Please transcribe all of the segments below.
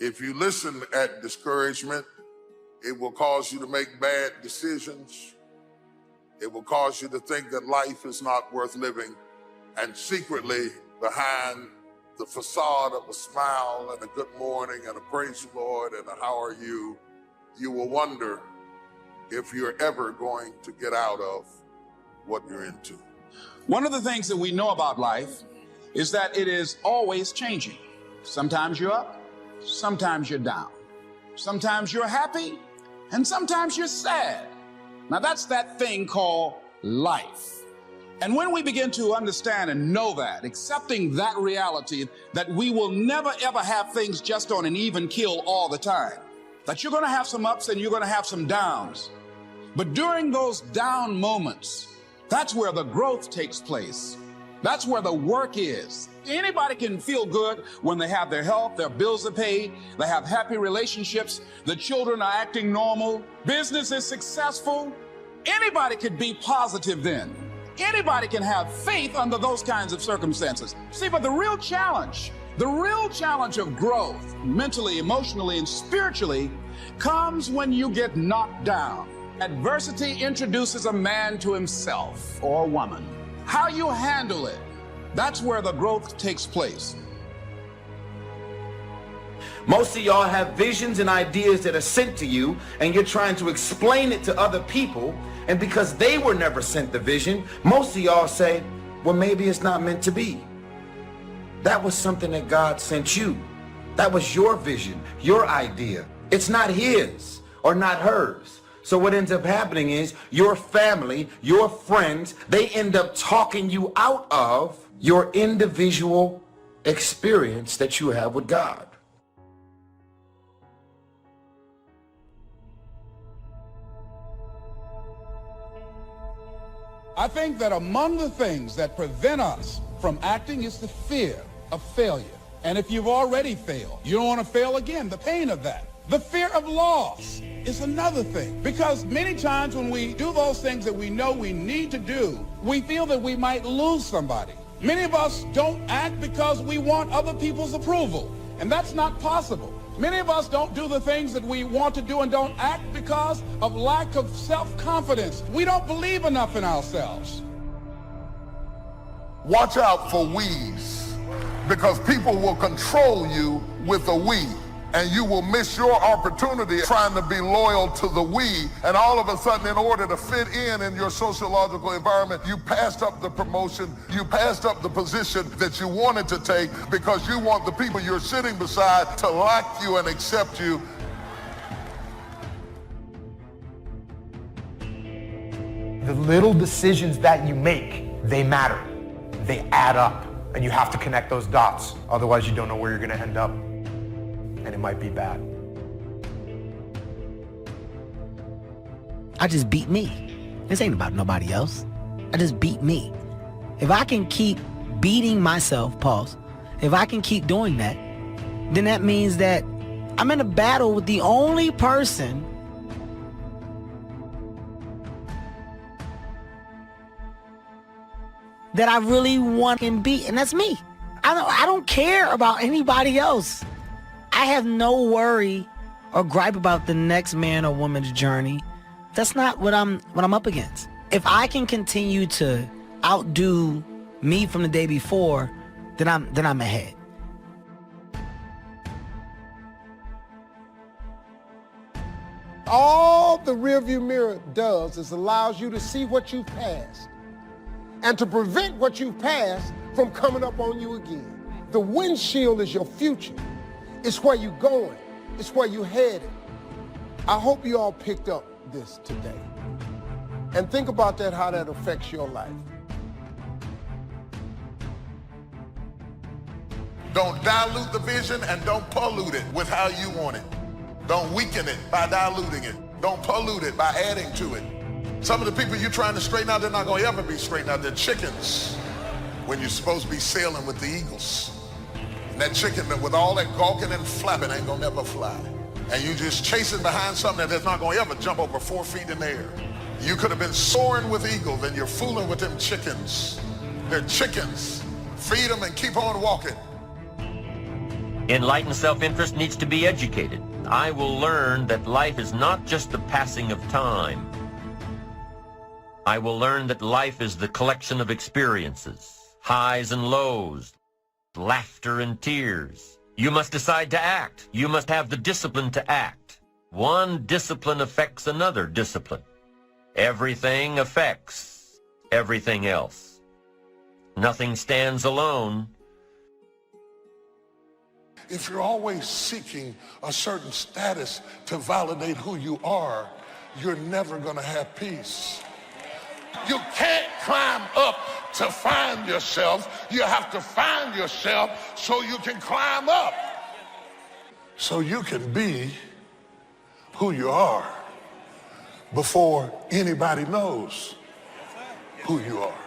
If you listen at discouragement, it will cause you to make bad decisions. It will cause you to think that life is not worth living. And secretly, behind the facade of a smile and a good morning and a praise the Lord and a how are you, you will wonder if you're ever going to get out of what you're into. One of the things that we know about life is that it is always changing. Sometimes you're up, sometimes you're down. Sometimes you're happy, and sometimes you're sad. Now that's that thing called life. And when we begin to understand and know that, accepting that reality, that we will never ever have things just on an even keel all the time, that you're going to have some ups and you're going to have some downs. But during those down moments, that's where the growth takes place. That's where the work is. Anybody can feel good when they have their health, their bills are paid, they have happy relationships, the children are acting normal, business is successful. Anybody could be positive then. Anybody can have faith under those kinds of circumstances. See, but the real challenge of growth, mentally, emotionally, and spiritually, comes when you get knocked down. Adversity introduces a man to himself or a woman. How you handle it, that's where the growth takes place. Most of y'all have visions and ideas that are sent to you, and you're trying to explain it to other people, and because they were never sent the vision, most of y'all say, well, maybe it's not meant to be. That was something that God sent you. That was your vision, your idea. It's not his or not hers. So what ends up happening is your family, your friends, they end up talking you out of your individual experience that you have with God. I think that among the things that prevent us from acting is the fear of failure. And if you've already failed, you don't want to fail again, the pain of that. The fear of loss is another thing, because many times when we do those things that we know we need to do, we feel that we might lose somebody. Many of us don't act because we want other people's approval, and that's not possible. Many of us don't do the things that we want to do and don't act because of lack of self-confidence. We don't believe enough in ourselves. Watch out for we's, because people will control you with a we. And you will miss your opportunity trying to be loyal to the we. And all of a sudden, in order to fit in your sociological environment, you passed up the promotion, you passed up the position that you wanted to take because you want the people you're sitting beside to like you and accept you. The little decisions that you make, they matter. They add up, and you have to connect those dots. Otherwise, you don't know where you're gonna end up. And it might be bad. I just beat me. This ain't about nobody else. I just beat me. If I can keep beating myself, pause, if I can keep doing that, then that means that I'm in a battle with the only person that I really want and beat, and that's me. I don't care about anybody else. I have no worry or gripe about the next man or woman's journey. That's not what I'm up against. If I can continue to outdo me from the day before, then I'm ahead. All the rearview mirror does is allows you to see what you've passed and to prevent what you've passed from coming up on you again. The windshield is your future. It's where you're going. It's where you're headed. I hope you all picked up this today. And think about that, how that affects your life. Don't dilute the vision and don't pollute it with how you want it. Don't weaken it by diluting it. Don't pollute it by adding to it. Some of the people you're trying to straighten out, they're not going to ever be straightened out. They're chickens when you're supposed to be sailing with the eagles. And that chicken that with all that gawking and flapping ain't gonna never fly. And you just chasing behind something that's not gonna ever jump over 4 feet in the air. You could have been soaring with eagles and you're fooling with them chickens. They're chickens. Feed them and keep on walking. Enlightened self-interest needs to be educated. I will learn that life is not just the passing of time. I will learn that life is the collection of experiences, highs and lows, laughter and tears. You must decide to act. You must have the discipline to act. One discipline affects another discipline. Everything affects everything else. Nothing stands alone. If you're always seeking a certain status to validate who you are, you're never going to have peace. You can't climb up to find yourself. You have to find yourself so you can climb up. So you can be who you are before anybody knows who you are.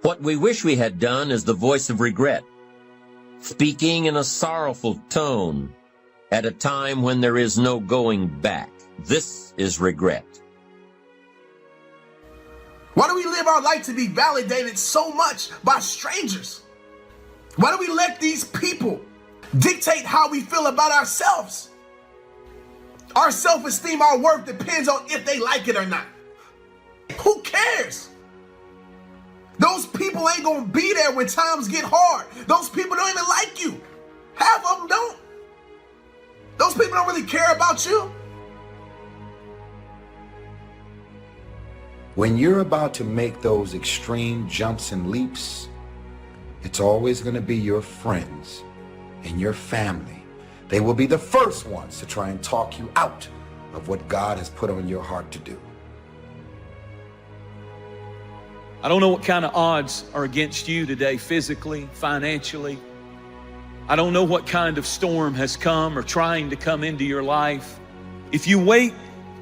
What we wish we had done is the voice of regret, speaking in a sorrowful tone at a time when there is no going back. This is regret. Why do we live our life to be validated so much by strangers? Why do we let these people dictate how we feel about ourselves? Our self-esteem, our worth depends on if they like it or not. Who cares? Those people ain't gonna be there when times get hard. Those people don't even like you. Half of them don't. Those people don't really care about you. When you're about to make those extreme jumps and leaps, it's always going to be your friends and your family. They will be the first ones to try and talk you out of what God has put on your heart to do. I don't know what kind of odds are against you today, physically, financially. I don't know what kind of storm has come or trying to come into your life. If you wait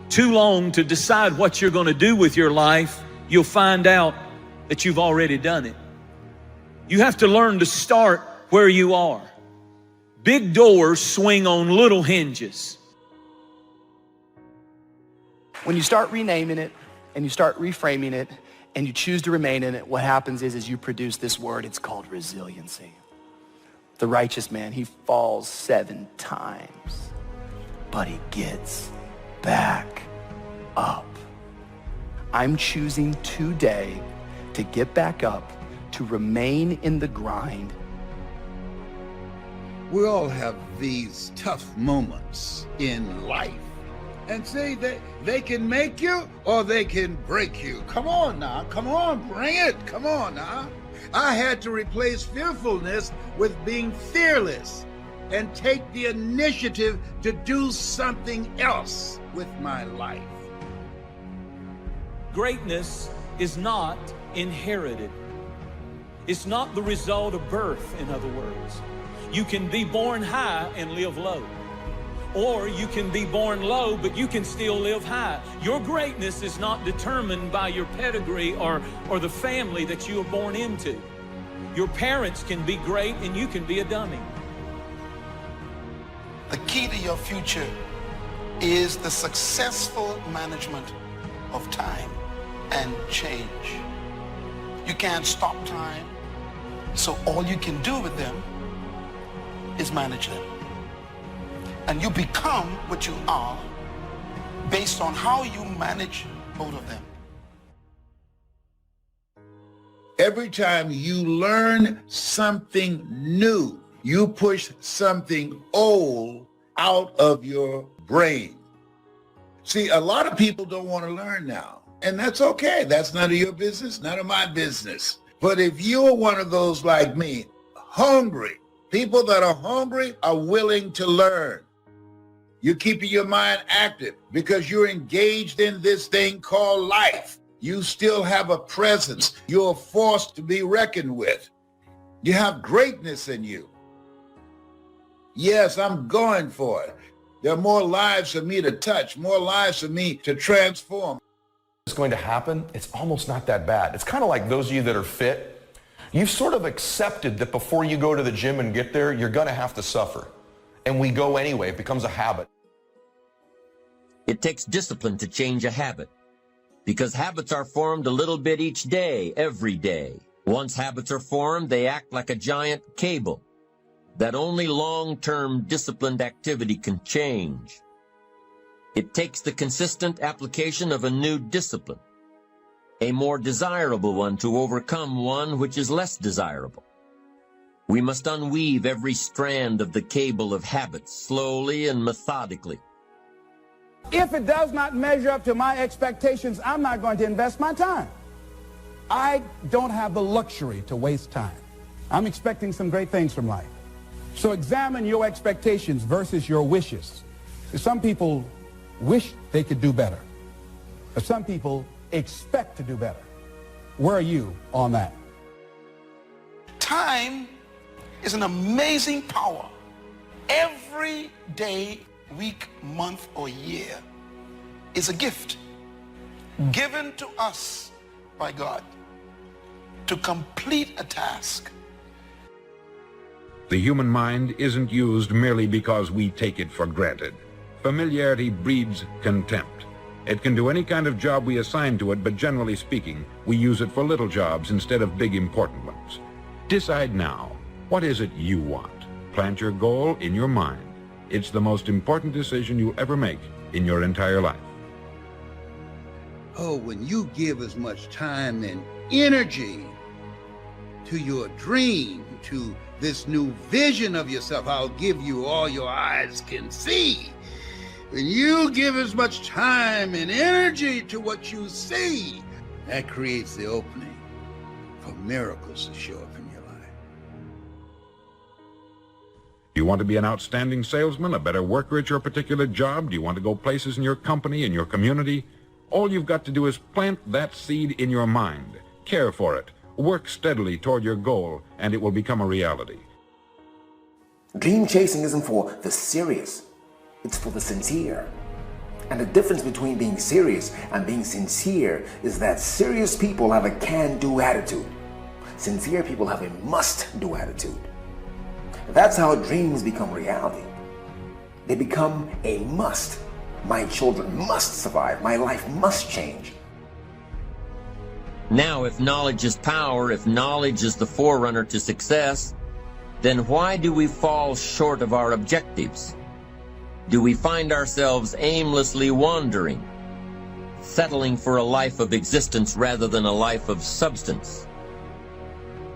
too long to decide what you're going to do with your life, you'll find out that you've already done it. You have to learn to start where you are. Big doors swing on little hinges. When you start renaming it and you start reframing it and you choose to remain in it, what happens is you produce this word. It's called resiliency. The righteous man, he falls 7 times, but he gets back up. I'm choosing today to get back up, to remain in the grind. We all have these tough moments in life. And see, they can make you or they can break you. Come on now, come on, bring it, come on now. I had to replace fearfulness with being fearless and take the initiative to do something else with my life. Greatness is not inherited. It's not the result of birth, in other words. You can be born high and live low. Or you can be born low, but you can still live high. Your greatness is not determined by your pedigree or the family that you were born into. Your parents can be great and you can be a dummy. The key to your future is the successful management of time and change. You can't stop time, so all you can do with them is manage them. And you become what you are based on how you manage both of them. Every time you learn something new, you push something old out of your brain. See, a lot of people don't want to learn now, and that's okay. That's none of your business, none of my business. But if you're one of those like me, hungry, people that are hungry are willing to learn. You're keeping your mind active because you're engaged in this thing called life. You still have a presence. You're a force to be reckoned with. You have greatness in you. Yes, I'm going for it. There are more lives for me to touch, more lives for me to transform. It's going to happen. It's almost not that bad. It's kind of like those of you that are fit. You've sort of accepted that before you go to the gym and get there, you're going to have to suffer. And we go anyway. It becomes a habit. It takes discipline to change a habit, because habits are formed a little bit each day, every day. Once habits are formed, they act like a giant cable. that only long-term disciplined activity can change. It takes the consistent application of a new discipline, a more desirable one, to overcome one which is less desirable. We must unweave every strand of the cable of habits slowly and methodically. If it does not measure up to my expectations, I'm not going to invest my time. I don't have the luxury to waste time. I'm expecting some great things from life. So examine your expectations versus your wishes. Some people wish they could do better, but some people expect to do better. Where are you on that? Time is an amazing power. Every day, week, month, or year is a gift given to us by God to complete a task. The human mind isn't used merely because we take it for granted. Familiarity breeds contempt. It can do any kind of job we assign to it, but generally speaking, we use it for little jobs instead of big important ones. Decide now. What is it you want? Plant your goal in your mind. It's the most important decision you'll ever make in your entire life. Oh, when you give as much time and energy to your dream, to this new vision of yourself, I'll give you all your eyes can see. When you give as much time and energy to what you see, that creates the opening for miracles to show up in your life. Do you want to be an outstanding salesman, a better worker at your particular job? Do you want to go places in your company, in your community? All you've got to do is plant that seed in your mind, care for it, work steadily toward your goal, and it will become a reality. Dream chasing isn't for the serious, it's for the sincere. And the difference between being serious and being sincere is that serious people have a can-do attitude. Sincere people have a must-do attitude. That's how dreams become reality. They become a must. My children must survive. My life must change. Now, if knowledge is power, if knowledge is the forerunner to success, then why do we fall short of our objectives? Do we find ourselves aimlessly wandering, settling for a life of existence rather than a life of substance?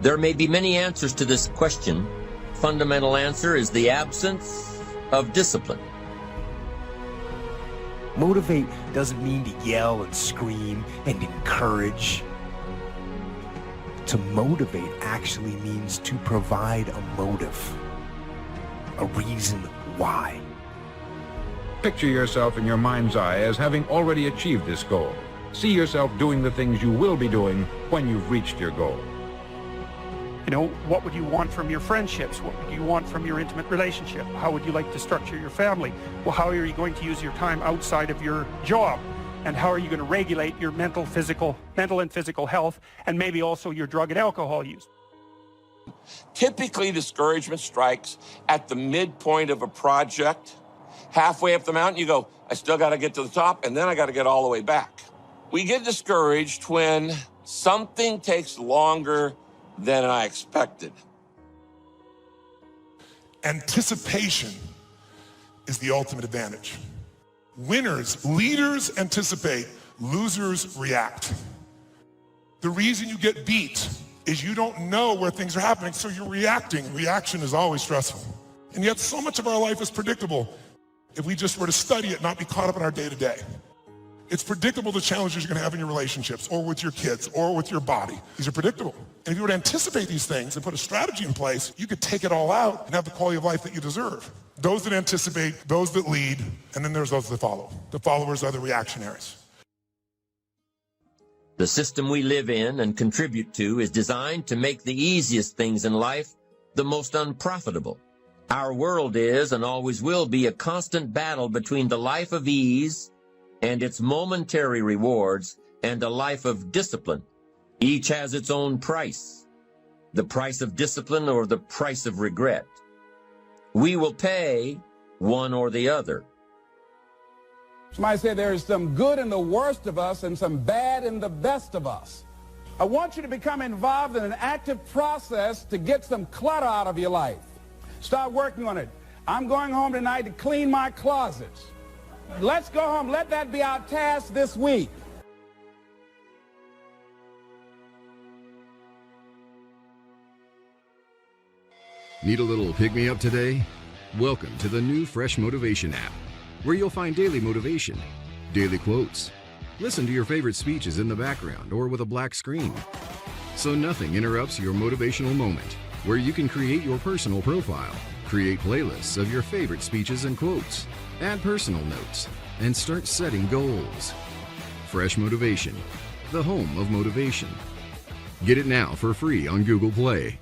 There may be many answers to this question. Fundamental answer is the absence of discipline. Motivate doesn't mean to yell and scream and encourage. To motivate actually means to provide a motive, a reason why. Picture yourself in your mind's eye as having already achieved this goal. See yourself doing the things you will be doing when you've reached your goal. You know, what would you want from your friendships? What would you want from your intimate relationship? How would you like to structure your family? Well, how are you going to use your time outside of your job? And how are you going to regulate your mental and physical health, and maybe also your drug and alcohol use? Typically, discouragement strikes at the midpoint of a project. Halfway up the mountain, you go, I still got to get to the top, and then I got to get all the way back. We get discouraged when something takes longer than I expected. Anticipation is the ultimate advantage. Winners, leaders anticipate, losers react. The reason you get beat is you don't know where things are happening, so you're reacting. Reaction is always stressful. And yet so much of our life is predictable if we just were to study it, not be caught up in our day-to-day. It's predictable the challenges you're going to have in your relationships or with your kids or with your body. These are predictable. And if you were to anticipate these things and put a strategy in place, you could take it all out and have the quality of life that you deserve. Those that anticipate, those that lead, and then there's those that follow. The followers are the reactionaries. The system we live in and contribute to is designed to make the easiest things in life the most unprofitable. Our world is and always will be a constant battle between the life of ease and its momentary rewards and a life of discipline. Each has its own price, the price of discipline or the price of regret. We will pay one or the other. Somebody said there's some good in the worst of us and some bad in the best of us. I want you to become involved in an active process to get some clutter out of your life. Start working on it. I'm going home tonight to clean my closets. Let's go home. Let that be our task this week. Need a little pick-me-up today? Welcome to the new Fresh Motivation app, where you'll find daily motivation, daily quotes. Listen to your favorite speeches in the background or with a black screen, so nothing interrupts your motivational moment, where you can create your personal profile, create playlists of your favorite speeches and quotes, add personal notes, and start setting goals. Fresh Motivation, the home of motivation. Get it now for free on Google Play.